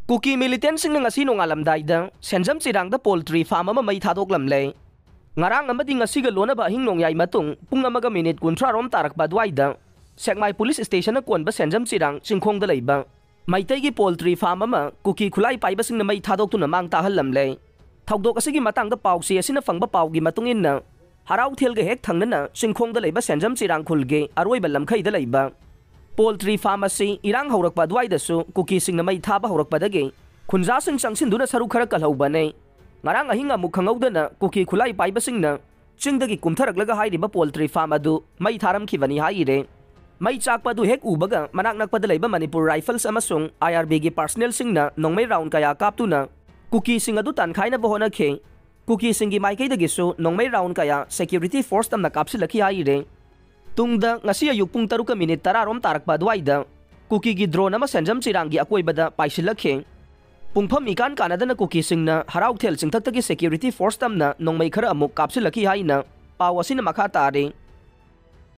Kuki militant sing ngasi nongalamdayda senjam chirangda poultry farm ama mai thadoklamle ngarang amadi ngasi ga lona ba hing nongyai matung pung amaga minute 30 rom tarakba dwaida sekmai police station na konba senjam chirang chingkhongda leiba maitai gi poultry farm ama kuki khulai paiba sing na mai thadoktu na mang tahallamle thawdok asigi matangda pausi asina fangba paugi matungin na harau thel ga hek thangna na chingkhongda leiba senjam chirang khulge aroiba lamkhaida leiba poultry pharmacy irang haurakpa dwaidassu kuki sing na mai thaba haurakpadagi khunja sing changsin saru khara kalhaubane ngarang ahinga mukhangaudana kuki khulai paiba singna chingdagi kumtharaklaga hairiba poultry farm adu mai tharam khibani haire mai chakpa du hek ubaga manak nakpada leiba Manipur Rifles amasung IRB gi personnel singna nongmai round kaya kaptuna kuki sing adu tankhaina bohona khe kuki singi maikai dagi su nongmai round kaya security force tamna kapsilaki haire tungda ngasi ayuk pung 3 minute 10 rom tarakpa dwaida kuki gi drone ama senjam chirangi akoibada paisilakhe pungpham ikan kanadana kuki singna harau thel chingthak tagi security force tamna nongmai khara amuk kapsilaki haina pawasina makha tare